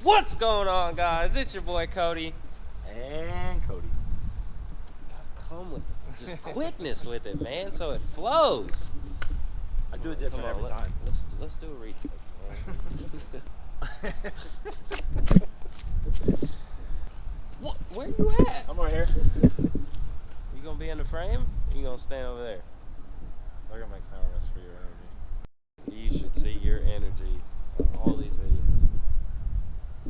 What's going on, guys? It's your boy Cody. And Cody. Come with just quickness with it, man, so it flows. I do it different every time. Let's do a retake, man. What? Where you at? I'm right here. You gonna be in the frame? Or you gonna stand over there? I gotta make comments for your energy. You should see your energy on all these videos.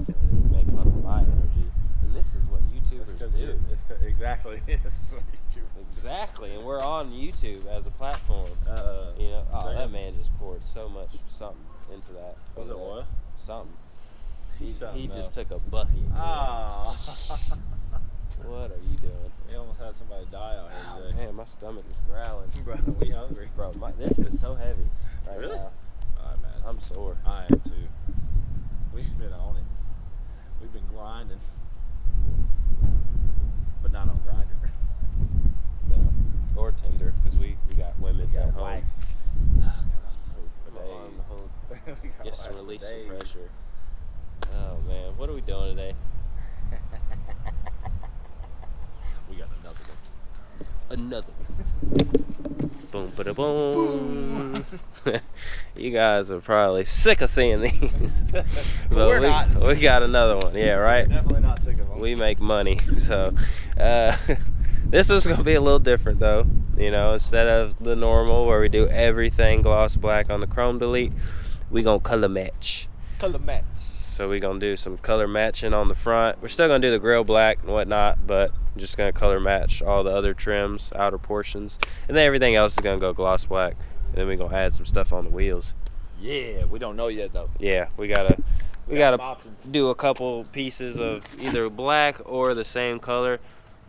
So they make fun of my energy, and this is what YouTubers do. Exactly. This is what YouTubers Exactly, and we're on YouTube as a platform. You know, oh, that man just poured so much something into that. Was it what? Something. He just took a bucket. Oh. What are you doing? We almost had somebody die out here today. Man, my stomach is growling. Bro, we hungry. Bro, this is so heavy right Really? now. I imagine. I'm sore. I am too. We've been on it. We've been grinding. But not on Grinder. No. Or Tinder, because we got women's at home. Wives. Just to release some pressure. Oh man, what are we doing today? We got another one. Boom, bada boom. You guys are probably sick of seeing these. But we're not. We got another one. Yeah, right? We're definitely not sick of them. We make money. So this one's gonna be a little different though. You know, instead of the normal where we do everything gloss black on the chrome delete, we gonna color match. Color match. So we're gonna do some color matching on the front. We're still gonna do the grill black and whatnot, but I'm just gonna color match all the other trims, outer portions, and then everything else is gonna go gloss black. And then we're gonna add some stuff on the wheels. Yeah, we don't know yet though. Yeah, we gotta do a couple pieces of either black or the same color,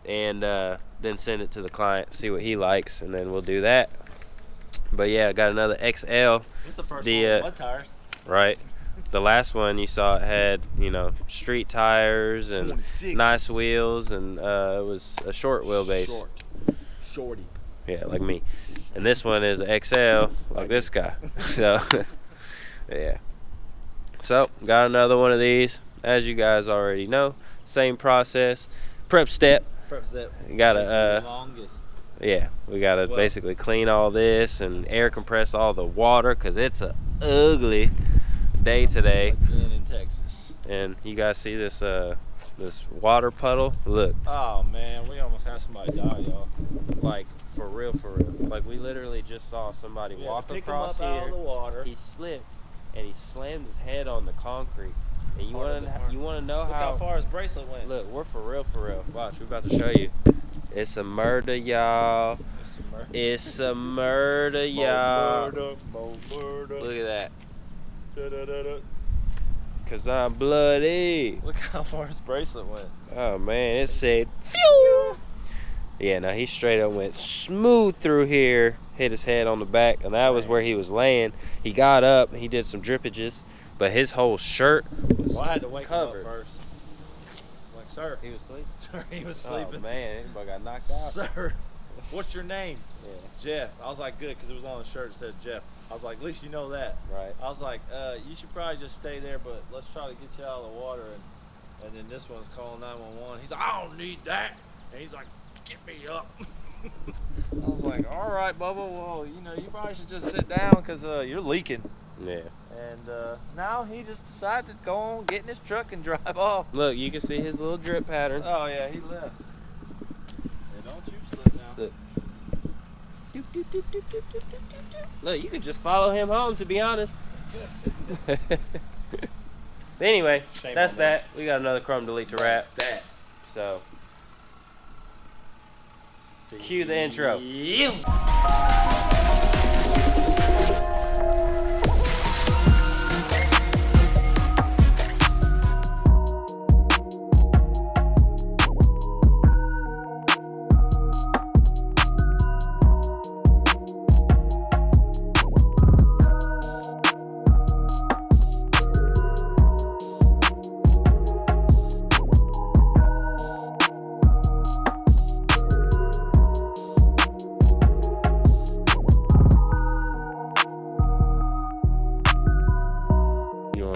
and then send it to the client, see what he likes, and then we'll do that. But yeah, I got another XL. This is the first one with mud tires. Right. The last one you saw, it had, you know, street tires and 26s. Nice wheels, and it was a short wheelbase. Shorty. Yeah, like me. And this one is an XL, like this guy. So, yeah. So, got another one of these. As you guys already know, same process. Prep step. You gotta, longest. Yeah, we gotta basically clean all this and air compress all the water, because it's a ugly day today. Again in Texas. And you guys see this this water puddle? Look. Oh man, we almost had somebody die, y'all. Like for real. Like we literally just saw somebody walk across here. Out of the water. He slipped and he slammed his head on the concrete. And you wanna know Look how far his bracelet went. Look, we're for real. Watch, we're about to show you. It's a murder, y'all. It's a murder, y'all. Look at that. Cause I'm bloody. Look how far his bracelet went. Oh man, it said phew. Yeah, now he straight up went smooth through here, hit his head on the back, and that was where he was laying. He got up and he did some drippages, but his whole shirt was I had to wake covered. him up first. Like, sir. He was sleeping. Sir, he was sleeping. Oh man, everybody got knocked out. Sir, what's your name? Yeah. Jeff. I was like, good, because it was on the shirt that said Jeff. I was like, at least you know that. Right. I was like, you should probably just stay there, but let's try to get you out of the water. And then this one's calling 911. He's like, I don't need that. And he's like, get me up. I was like, all right, Bubba. Well, you know, you probably should just sit down because you're leaking. Yeah. And now he just decided to go on, get in his truck and drive off. Look, you can see his little drip pattern. Oh, yeah, he left. Yeah, don't you slip now. Look. Look, you could just follow him home, to be honest. Anyway, that's that. We got another chrome delete to wrap. So, cue the intro.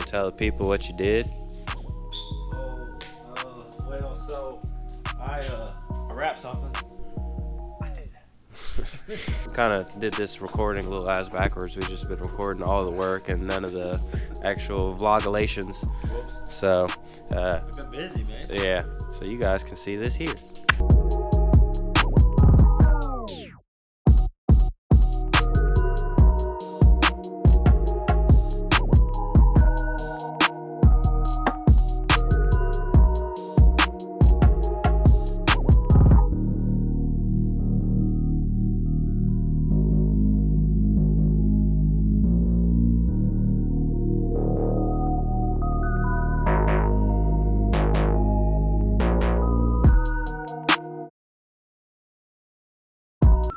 Tell the people what you did. I wrap something, I did that. Kind of did this recording a little ass backwards. We've just been recording all the work and none of the actual vlogulations. Whoops. So, We've been busy, man. yeah. So you guys can see this here.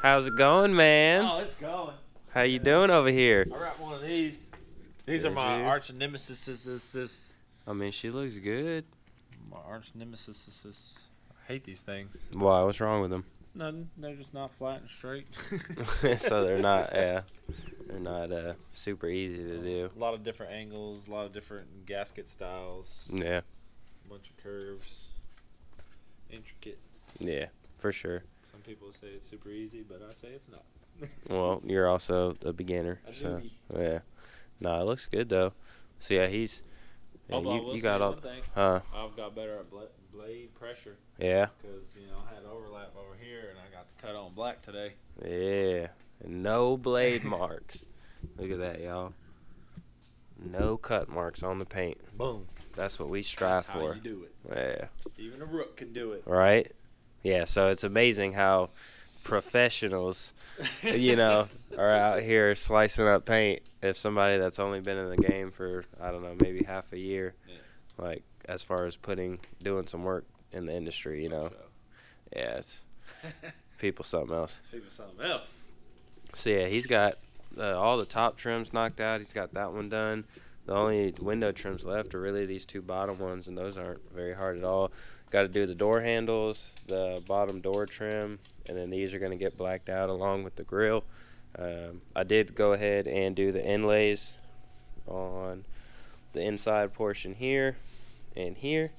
How's it going, man? Oh, it's going. How you doing over here? I wrapped one of these. These are my arch nemesis. I mean, she looks good. My arch nemesis. I hate these things. Why? What's wrong with them? Nothing. They're just not flat and straight. So they're not, they're not super easy to do. A lot of different angles, a lot of different gasket styles. Yeah. A bunch of curves. Intricate. Yeah, for sure. Some people say it's super easy, but I say it's not. Well, you're also a beginner, so yeah. Nah, it looks good though. So yeah, he's. Yeah, you got all. Huh? I've got better at blade pressure. Yeah. Because I had overlap over here, and I got the cut on black today. Yeah. And no blade marks. Look at that, y'all. No cut marks on the paint. Boom. That's what we strive That's for. how you do it. Yeah. Even a rook can do it. Right? Yeah, so it's amazing how professionals, are out here slicing up paint. If somebody that's only been in the game for, I don't know, maybe half a year, like as far as doing some work in the industry, Yeah, it's people something else. People something else. So yeah, he's got all the top trims knocked out. He's got that one done. The only window trims left are really these two bottom ones, and those aren't very hard at all. Got to do the door handles, the bottom door trim, and then these are going to get blacked out along with the grill. I did go ahead and do the inlays on the inside portion here and here.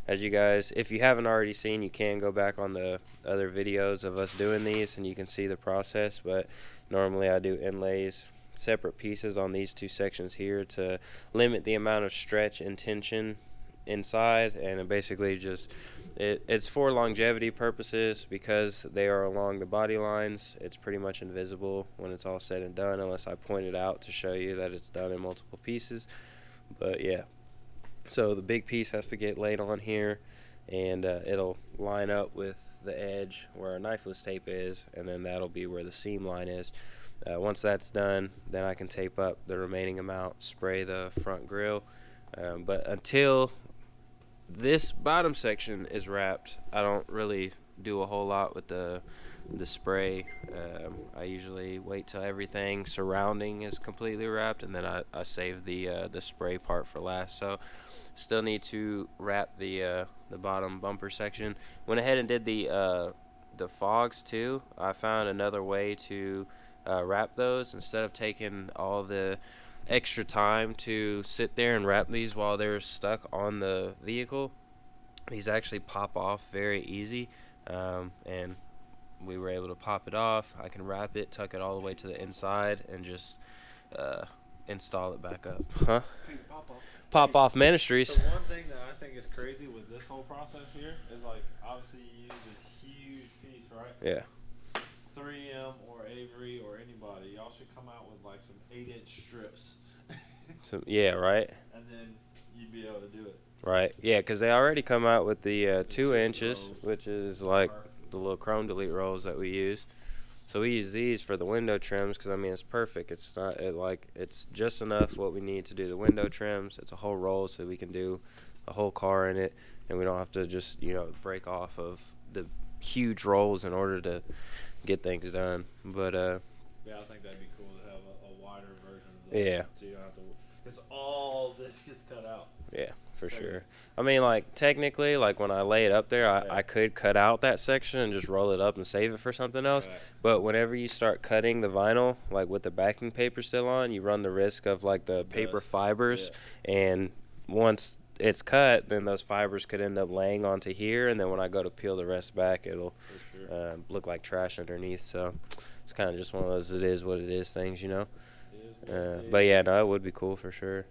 As you guys, if you haven't already seen, you can go back on the other videos of us doing these and you can see the process, but normally I do inlays, separate pieces on these two sections here to limit the amount of stretch and tension inside, and it basically just it's for longevity purposes because they are along the body lines. It's pretty much invisible when it's all said and done unless I point it out to show you that it's done in multiple pieces. But yeah, so the big piece has to get laid on here, and it'll line up with the edge where our knifeless tape is, and then that'll be where the seam line is. Once that's done, then I can tape up the remaining amount, spray the front grille, but until this bottom section is wrapped, I don't really do a whole lot with the spray. I usually wait till everything surrounding is completely wrapped, and then I save the spray part for last. So still need to wrap the bottom bumper section. Went ahead and did the fogs too. I found another way to wrap those instead of taking all the extra time to sit there and wrap these while they're stuck on the vehicle. These actually pop off very easy, and we were able to pop it off. I can wrap it, tuck it all the way to the inside, and just install it back up. Huh? Pop off Ministries. So one thing that I think is crazy with this whole process here is, like, obviously you use this huge piece, right? Yeah. 3M or Avery or anybody, y'all should come out with like some 8-inch strips. So yeah, right. And then you'd be able to do it. Right. Yeah, because they already come out with the 2 inches, rolls. which is like the little chrome delete rolls that we use. So we use these for the window trims because I mean it's perfect. It's not it's just enough what we need to do the window trims. It's a whole roll, so we can do a whole car in it, and we don't have to just break off of the huge rolls in order to get things done. But yeah, I think that'd be cool to have a wider version of that. Yeah. So you don't have to, because all this gets cut out. Yeah, for sure. I mean, like, technically, like, when I lay it up there, I could cut out that section and just roll it up and save it for something else. Right. But whenever you start cutting the vinyl, like, with the backing paper still on, you run the risk of, like, the paper fibers. Yeah. And once it's cut, then those fibers could end up laying onto here, and then when I go to peel the rest back, it'll look like trash underneath. So it's kind of just one of those it is what it is things, you know. But yeah, no, it would be cool for sure.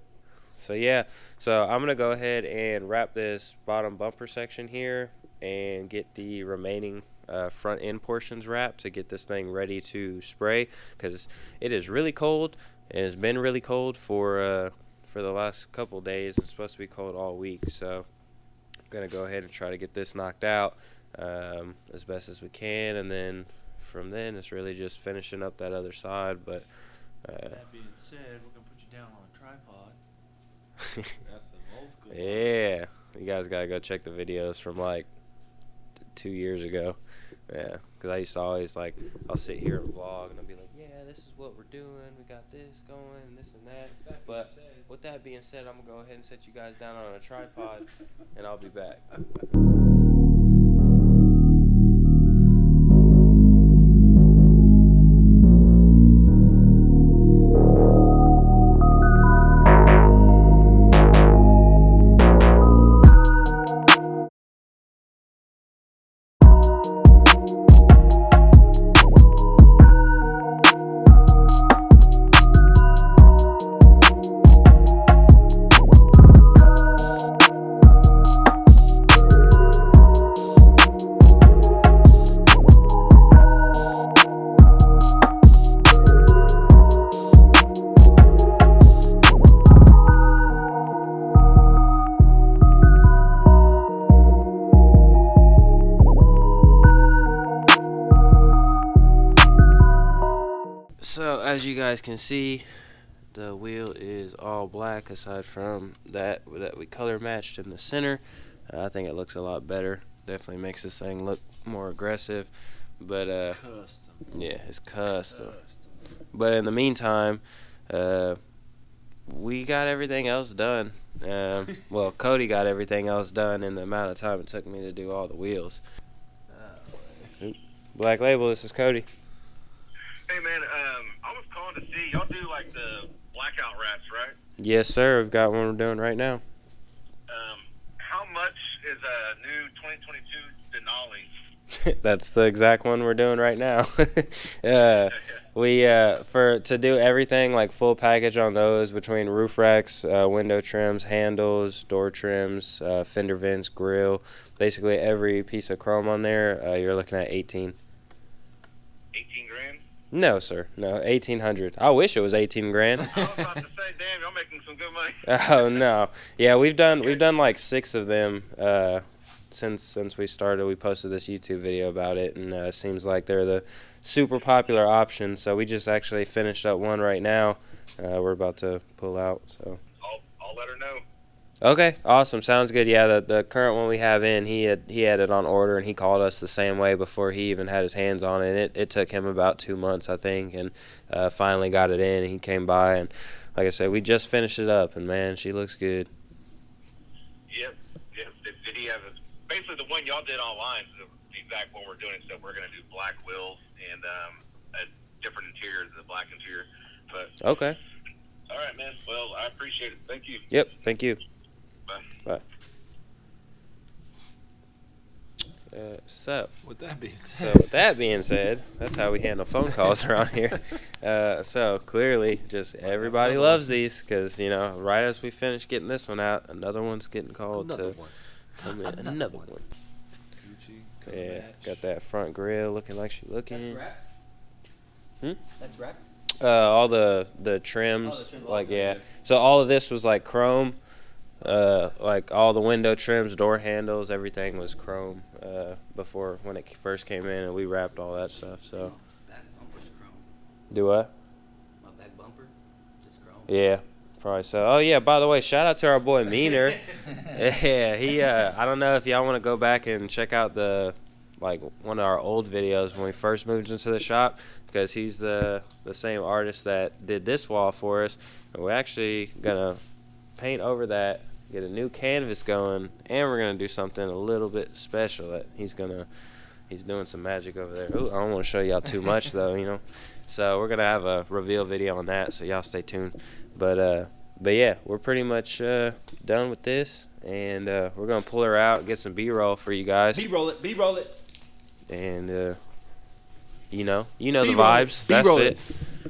So yeah, so I'm gonna go ahead and wrap this bottom bumper section here and get the remaining front end portions wrapped to get this thing ready to spray, because it is really cold and it's been really cold for the last couple days. It's supposed to be cold all week, so I'm gonna go ahead and try to get this knocked out as best as we can, and then from then it's really just finishing up that other side. But that being said, we're gonna put you down on a tripod. That's the old school. Yeah, you guys gotta go check the videos from like 2 years ago. Yeah, because I used to always, like, I'll sit here and vlog and I'll be like, yeah, this is what we're doing, we got this going and this and that. But with that being said, I'm gonna go ahead and set you guys down on a tripod and I'll be back. So as you guys can see, the wheel is all black aside from that we color matched in the center. I think it looks a lot better. Definitely makes this thing look more aggressive. But Custom. yeah, it's custom. But in the meantime, we got everything else done. Well, Cody got everything else done in the amount of time it took me to do all the wheels. Black Label, this is Cody. Hey man, I was calling to see, y'all do like the blackout wraps, right? Yes, sir. We've got one we're doing right now. How much is a new 2022 Denali? That's the exact one we're doing right now. We to do everything like full package on those, between roof racks, window trims, handles, door trims, fender vents, grill, basically every piece of chrome on there, you're looking at 18. 18 grand? No, sir. No, 1,800. I wish it was 18 grand. I was about to say, damn, y'all making some good money. Oh no. Yeah, we've done like 6 of them since we started. We posted this YouTube video about it, and it seems like they're the super popular option. So we just actually finished up one right now. We're about to pull out. So I'll let her know. okay, awesome, sounds good. Yeah, the current one we have in, he had it on order, and he called us the same way before he even had his hands on it. It took him about 2 months, I think, and finally got it in. And he came by, and like I said, we just finished it up, and man, she looks good. Yep. Did he have basically the one y'all did online? The exact one we're doing. So we're gonna do black wheels and a different interior, the black interior. But Okay. all right, man. Well, I appreciate it. Thank you. Yep. Thank you. Bye. Bye. So With that being So said, with that being said, that's how we handle phone calls around here. So clearly, just everybody loves these, because, you know, right as we finish getting this one out, another one's getting called to come in. Another one. Gucci, Yeah, match. got that front grill looking like she looking. That's wrapped? That's wrapped? All the trims, Oh, the trim, like, okay. yeah. So all of this was like chrome. Like all the window trims, door handles, everything was chrome before, when it first came in, and we wrapped all that stuff. So Back bumper's chrome. do what? My back bumper, just chrome. Yeah, probably so. Oh yeah, by the way, shout out to our boy Meaner. Yeah, he I don't know if y'all want to go back and check out one of our old videos when we first moved into the shop, because he's the same artist that did this wall for us, and we're actually gonna paint over that, get a new canvas going, and we're gonna do something a little bit special that he's doing some magic over there. Ooh, I don't want to show y'all too much though, you know. So we're gonna have a reveal video on that, so y'all stay tuned. But But yeah, we're pretty much done with this, and we're gonna pull her out, get some B-roll for you guys. B-roll it, B-roll it. And you know the B-roll it, vibes. B-roll That's it. it.